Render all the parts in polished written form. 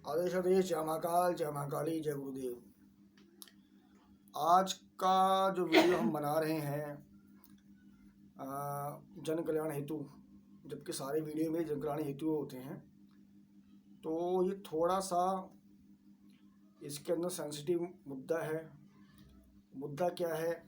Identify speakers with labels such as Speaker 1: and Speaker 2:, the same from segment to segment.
Speaker 1: आदेश आदेश जय महाकाल जय महाकाली जय गुरुदेव। आज का जो वीडियो हम बना रहे हैं जन कल्याण हेतु, जबकि सारे वीडियो में जन कल्याण हेतु होते हैं, तो ये थोड़ा सा इसके अंदर सेंसिटिव मुद्दा है। मुद्दा क्या है?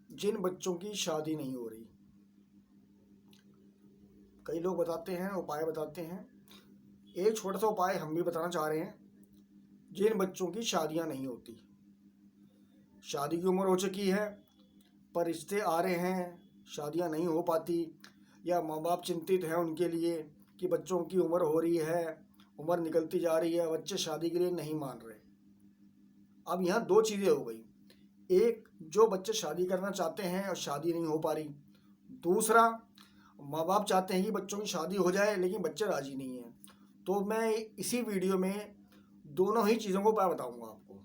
Speaker 1: जिन बच्चों की शादी नहीं हो रही, कई लोग बताते हैं, उपाय बताते हैं। एक छोटा सा उपाय हम भी बताना चाह रहे हैं। जिन बच्चों की शादियां नहीं होती, शादी की उम्र हो चुकी है पर रिश्ते आ रहे हैं, शादियां नहीं हो पाती, या माँ बाप चिंतित हैं उनके लिए कि बच्चों की उम्र हो रही है, उम्र निकलती जा रही है, बच्चे शादी के लिए नहीं मान रहे। अब यहाँ दो चीज़ें हो गई। एक, जो बच्चे शादी करना चाहते हैं और शादी नहीं हो पा रही। दूसरा, माँ बाप चाहते हैं कि बच्चों की शादी हो जाए लेकिन बच्चे राजी नहीं हैं। तो मैं इसी वीडियो में दोनों ही चीज़ों को उपाय बताऊंगा आपको।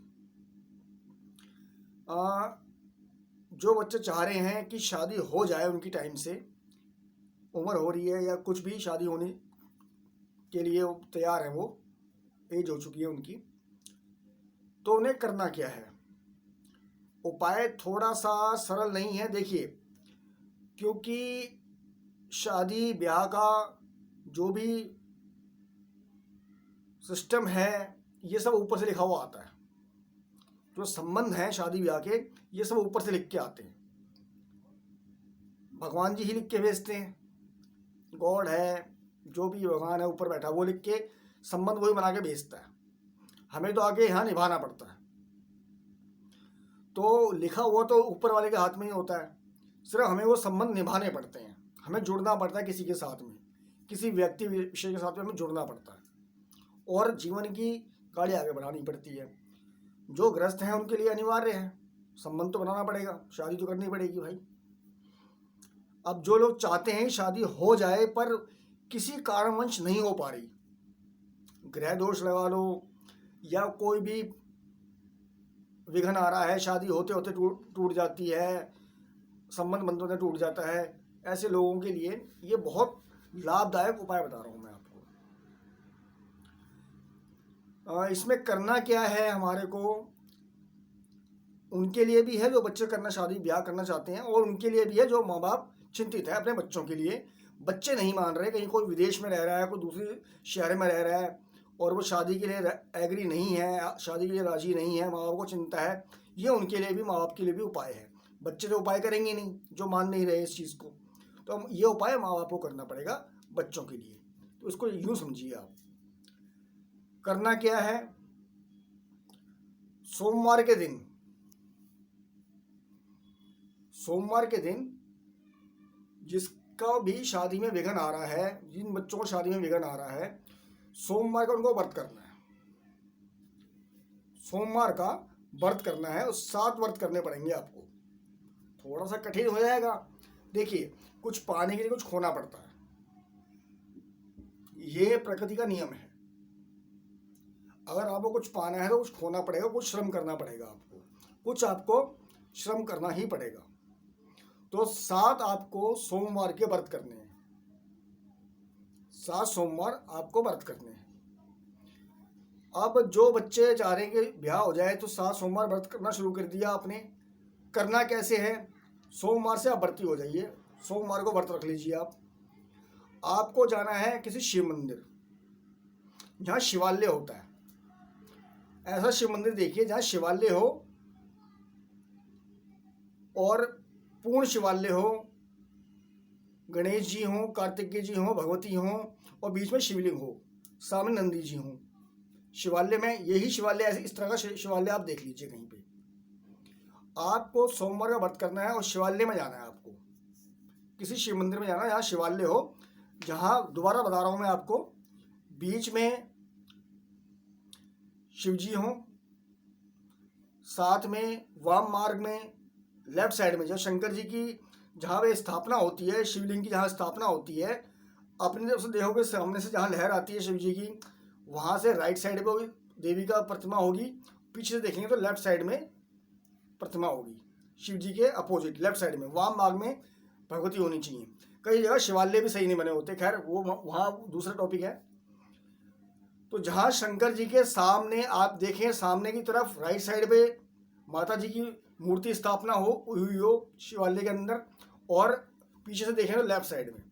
Speaker 1: जो बच्चे चाह रहे हैं कि शादी हो जाए उनकी टाइम से, उम्र हो रही है या कुछ भी शादी होने के लिए तैयार हैं, वो एज हो चुकी है उनकी, तो उन्हें करना क्या है? उपाय थोड़ा सा सरल नहीं है। देखिए, क्योंकि शादी ब्याह का जो भी सिस्टम है ये सब ऊपर से लिखा हुआ आता है। जो संबंध हैं शादी ब्याह के, ये सब ऊपर से लिख के आते हैं। भगवान जी ही लिख के भेजते हैं। गॉड है, जो भी भगवान है ऊपर बैठा, वो लिख के संबंध वही बना के भेजता है। हमें तो आगे यहाँ निभाना पड़ता है। तो लिखा हुआ तो ऊपर वाले के हाथ में ही होता है, सिर्फ हमें वो संबंध निभाने पड़ते हैं। हमें जुड़ना पड़ता है किसी के साथ में, किसी व्यक्ति विषय के साथ में हमें जुड़ना पड़ता है और जीवन की गाड़ी आगे बढ़ानी पड़ती है। जो ग्रस्त हैं उनके लिए अनिवार्य है, संबंध तो बनाना पड़ेगा, शादी तो करनी पड़ेगी भाई। अब जो लोग चाहते हैं शादी हो जाए पर किसी कारणवश नहीं हो पा रही, ग्रह दोष लगा लो या कोई भी विघ्न आ रहा है, शादी होते होते टूट जाती है, संबंध बनते होते टूट जाता है, ऐसे लोगों के लिए ये बहुत लाभदायक उपाय बता रहा हूँ मैं आपको। इसमें करना क्या है हमारे को? उनके लिए भी है जो बच्चे करना, शादी ब्याह करना चाहते हैं, और उनके लिए भी है जो माँ बाप चिंतित है अपने बच्चों के लिए। बच्चे नहीं मान रहे, कहीं कोई विदेश में रह रहा है, कोई दूसरे शहर में रह रहा है और वो शादी के लिए एग्री नहीं है, शादी के लिए राजी नहीं है, माँ बाप को चिंता है। ये उनके लिए भी, माँ बाप के लिए भी उपाय है। बच्चे तो उपाय करेंगे नहीं जो मान नहीं रहे इस चीज़ को, तो ये उपाय माँ बाप को करना पड़ेगा बच्चों के लिए। तो इसको यूँ समझिए आप। करना क्या है? सोमवार के दिन जिसका भी शादी में विघ्न आ रहा है, जिन बच्चों को शादी में विघ्न आ रहा है, सोमवार का उनको व्रत करना है। सोमवार का व्रत करना है और 7 व्रत करने पड़ेंगे आपको। थोड़ा सा कठिन हो जाएगा। देखिए, कुछ पाने के लिए कुछ खोना पड़ता है, ये प्रकृति का नियम है। अगर आपको कुछ पाना है तो कुछ खोना पड़ेगा, कुछ श्रम करना पड़ेगा आपको श्रम करना ही पड़ेगा। तो 7 आपको सोमवार के व्रत करने हैं, 7 सोमवार आपको व्रत करने हैं। अब जो बच्चे चाह रहे हैं कि ब्याह हो जाए तो 7 सोमवार व्रत करना शुरू कर दिया आपने। करना कैसे है? सोमवार से आप व्रती हो जाइए, सोमवार को व्रत रख लीजिए आप। आपको जाना है किसी शिव मंदिर जहाँ शिवालय होता है। ऐसा शिव मंदिर देखिए जहाँ शिवालय हो और पूर्ण शिवालय हो, गणेश जी हों, कार्तिकेय जी हों, भगवती हों और बीच में शिवलिंग हो, सामने नंदी जी हों। शिवालय में यही शिवालय, ऐसे इस तरह का शिवालय आप देख लीजिए कहीं पे। आपको सोमवार का व्रत करना है और शिवालय में जाना है आपको, किसी शिव मंदिर में जाना है जहाँ शिवालय हो, जहाँ, दोबारा बता रहा हूँ मैं आपको, बीच में शिव जी हों, साथ में वाम मार्ग में लेफ्ट साइड में जो शंकर जी की जहाँ वे स्थापना होती है, शिवलिंग की जहाँ स्थापना होती है, अपने जब से देखोगे सामने से जहाँ लहर आती है शिव जी की, वहाँ से राइट साइड पे देवी का प्रतिमा होगी, पीछे से देखेंगे तो लेफ्ट साइड में प्रतिमा होगी शिव जी के अपोजिट लेफ्ट साइड में, वाम मार्ग में भगवती होनी चाहिए। कई जगह शिवालय भी सही नहीं बने होते, खैर वो वहाँ दूसरा टॉपिक है। तो जहाँ शंकर जी के सामने आप देखें, सामने की तरफ राइट साइड पे माता जी की मूर्ति स्थापना हुई हो शिवालय के अंदर, और पीछे से देखें तो लेफ्ट साइड में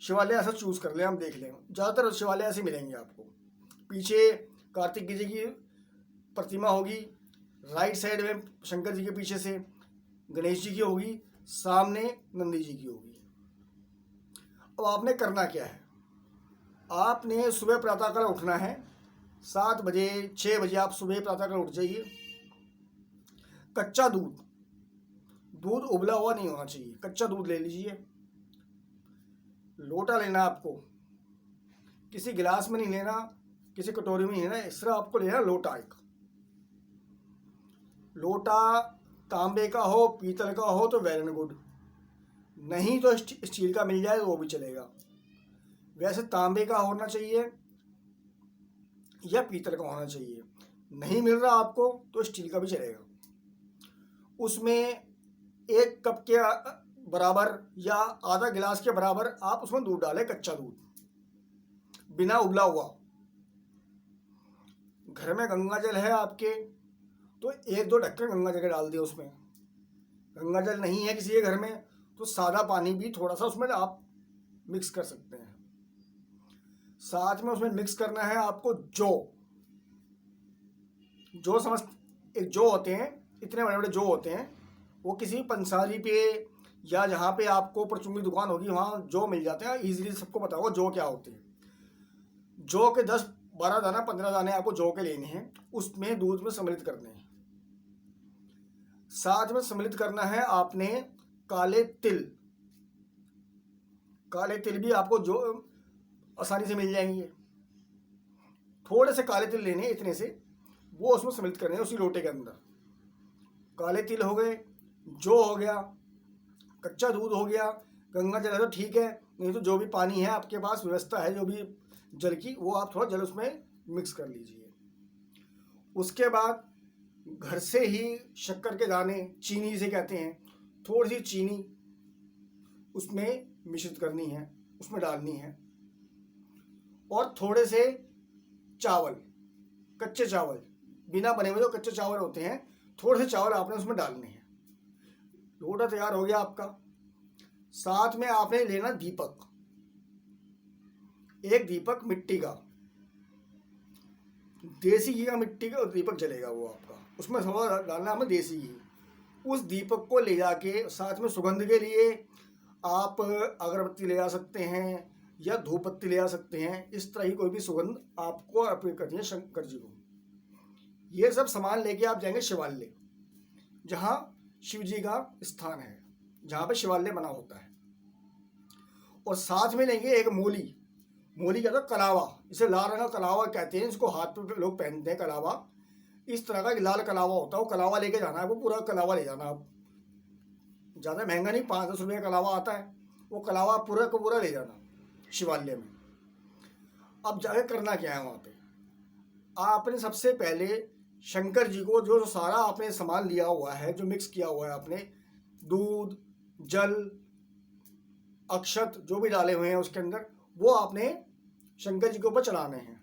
Speaker 1: शिवालय ऐसा चूज कर लें, हम देख लें। ज़्यादातर शिवालय ऐसे मिलेंगे आपको। पीछे कार्तिक जी की प्रतिमा होगी, राइट साइड में शंकर जी के पीछे से गणेश जी की होगी, सामने नंदी जी की होगी। अब आपने करना क्या है, आपने सुबह प्रातःकाल उठना है। 7 बजे 6 बजे आप सुबह प्रातःकाल उठ जाइए। कच्चा दूध, दूध उबला हुआ नहीं होना चाहिए, कच्चा दूध ले लीजिए। लोटा लेना आपको, किसी गिलास में नहीं लेना, किसी कटोरी में नहीं लेना, इस तरह आपको लेना लोटा। एक लोटा तांबे का हो, पीतल का हो तो वेल एंड गुड, नहीं तो स्टील का मिल जाए तो वो भी चलेगा। वैसे तांबे का होना चाहिए या पीतल का होना चाहिए, नहीं मिल रहा आपको तो स्टील का भी चलेगा। उसमें 1 कप के बराबर या आधा गिलास के बराबर आप उसमें दूध डालें, कच्चा दूध बिना उबला हुआ। घर में गंगा जल है आपके तो 1-2 ढक्कन गंगा जल के डाल दिए उसमें। गंगा जल नहीं है किसी के घर में तो सादा पानी भी थोड़ा सा उसमें आप मिक्स कर सकते हैं। साथ में उसमें मिक्स करना है आपको जो समझ, एक जो होते हैं, इतने बड़े बड़े जो होते हैं, वो किसी पंसारी पे या जहाँ पे आपको परचून की दुकान होगी वहाँ जो मिल जाते हैं। इजीली सबको पता होगा जो क्या होते हैं। जो के 10-12 दाना 15 दाने आपको जो के लेने हैं, उसमें दूध में सम्मिलित करने हैं। साथ में सम्मिलित करना है आपने काले तिल। काले तिल भी आपको जो आसानी से मिल जाएंगे। थोड़े से काले तिल लेने, इतने से, वो उसमें सम्मिलित करने हैं उसी लोटे के अंदर। काले तिल हो गए, जो हो गया, कच्चा दूध हो गया, गंगा जल है तो ठीक है, नहीं तो जो भी पानी है आपके पास व्यवस्था है जो भी जल की, वो आप थोड़ा जल उसमें मिक्स कर लीजिए। उसके बाद घर से ही शक्कर के दाने, चीनी जिसे कहते हैं, थोड़ी सी चीनी उसमें मिश्रित करनी है, उसमें डालनी है। और थोड़े से चावल, कच्चे चावल, बिना बने हुए जो कच्चे चावल होते हैं, थोड़े से चावल आपने उसमें डालने हैं। लोटा तैयार हो गया आपका। साथ में आपने लेना दीपक, एक दीपक मिट्टी का, देसी घी का मिट्टी का दीपक जलेगा वो आपका, उसमें थोड़ा डालना हमें देसी घी। उस दीपक को ले जाके साथ में सुगंध के लिए आप अगरबत्ती ले जा सकते हैं या धूप बत्ती ले जा सकते हैं। इस तरह की कोई भी सुगंध आपको अर्पित करनी है शंकर जी को। ये सब सामान लेके आप जाएंगे शिवालय, जहाँ शिव जी का स्थान है, जहाँ पे शिवालय बना होता है। और साथ में लेंगे एक मूली क्या था, कलावा, इसे लाल रंग का कलावा कहते हैं, इसको हाथ पे लोग पहनते हैं कलावा। इस तरह का लाल कलावा होता है, वो कलावा लेके जाना है, वो पूरा कलावा ले जाना। आप ज़्यादा महंगा नहीं, 5-10 रुपये का कलावा आता है, वो कलावा पूरा को पूरा ले जाना शिवालय में। अब जाके करना क्या है वहाँ पे, आपने सबसे पहले शंकर जी को जो सारा आपने सामान लिया हुआ है, जो मिक्स किया हुआ है आपने, दूध, जल, अक्षत जो भी डाले हुए हैं उसके अंदर, वो आपने शंकर जी के ऊपर चढ़ाने हैं।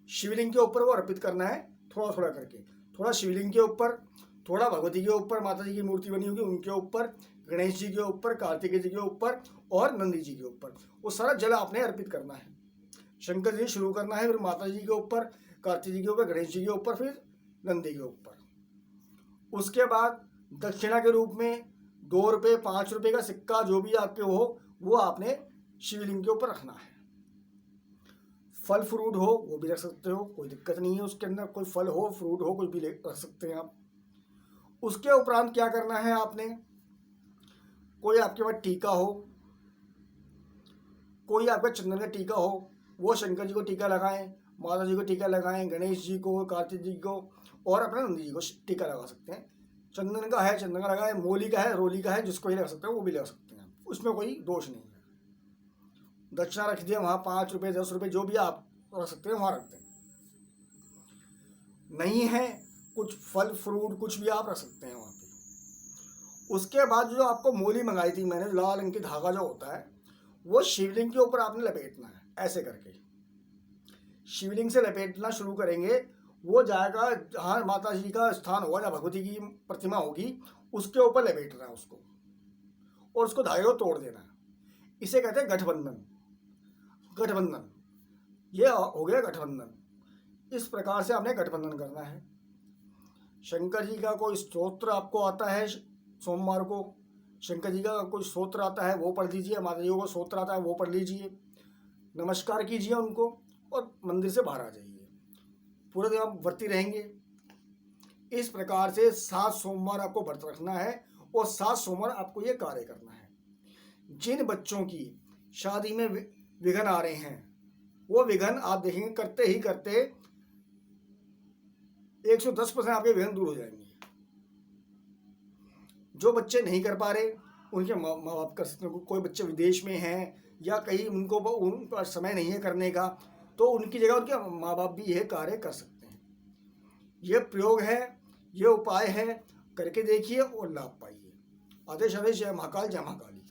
Speaker 1: शिवलिंग के ऊपर वो अर्पित करना है, थोड़ा थोड़ा करके, थोड़ा शिवलिंग के ऊपर, थोड़ा भगवती के ऊपर, माता जी की मूर्ति बनी होगी उनके ऊपर, गणेश जी के ऊपर, कार्तिकेय जी के ऊपर और नंदी जी के ऊपर। वो सारा जल आपने अर्पित करना है। शंकर जी शुरू करना है, फिर माता जी के ऊपर, कार्तिक जी के ऊपर, गणेश जी के ऊपर, फिर नंदी के ऊपर। उसके बाद दक्षिणा के रूप में 2 रुपये 5 रुपये का सिक्का जो भी आपके हो, वो आपने शिवलिंग के ऊपर रखना है। फल फ्रूट हो वो भी रख सकते हो, कोई दिक्कत नहीं है उसके अंदर, कोई फल हो फ्रूट हो कोई भी रख सकते हैं आप। उसके उपरांत क्या करना है आपने, कोई आपके पास टीका हो, कोई आपका चंदन का टीका हो, वो शंकर जी को टीका लगाएं, माता जी को टीका लगाएं, गणेश जी को, कार्तिक जी को और अपने नंदी जी को टीका लगा सकते हैं। चंदन का है चंदन का लगाएं, मोली का है, रोली का है, जिसको ही लगा सकते हैं वो भी लगा सकते हैं, उसमें कोई दोष नहीं है। दक्षिणा रख दिया वहाँ, 5 रुपये 10 रुपये जो भी आप रख सकते हैं वहाँ रख दें। नहीं है कुछ फल फ्रूट कुछ भी आप रख सकते हैं वहाँ पे। उसके बाद जो आपको मोली मंगाई थी मैंने, लाल रंग की धागा जो होता है, वो शिवलिंग के ऊपर आपने लपेटना है ऐसे करके। शिवलिंग से लपेटना शुरू करेंगे, वो जाएगा जहाँ माता जी का स्थान होगा, जहाँ भगवती की प्रतिमा होगी, उसके ऊपर लपेटना है उसको, और उसको धागे को तोड़ देना है। इसे कहते हैं गठबंधन। गठबंधन, ये हो गया गठबंधन। इस प्रकार से आपने गठबंधन करना है। शंकर जी का कोई स्तोत्र आपको आता है, सोमवार को शंकर जी का कोई स्तोत्र आता है वो पढ़ लीजिए, माता जी को स्तोत्र आता है वो पढ़ लीजिए, नमस्कार कीजिए उनको और मंदिर से बाहर आ जाइए। पूरे दिन आप व्रती रहेंगे। इस प्रकार से 7 सोमवार आपको व्रत रखना है और 7 सोमवार आपको ये कार्य करना है। जिन बच्चों की शादी में विघ्न आ रहे हैं, वो विघ्न आप देखेंगे करते ही करते 110% आपके विघ्न दूर हो जाएंगे। जो बच्चे नहीं कर पा रहे उनके माँ बाप कर सकते हैं। कोई बच्चे विदेश में हैं या कहीं उनका समय नहीं है करने का, तो उनकी जगह उनके माँ बाप भी यह कार्य कर सकते हैं। यह प्रयोग है, ये उपाय है, करके देखिए और लाभ पाइए। आदेश आदेश, जय महाकाल, जय महाकाली।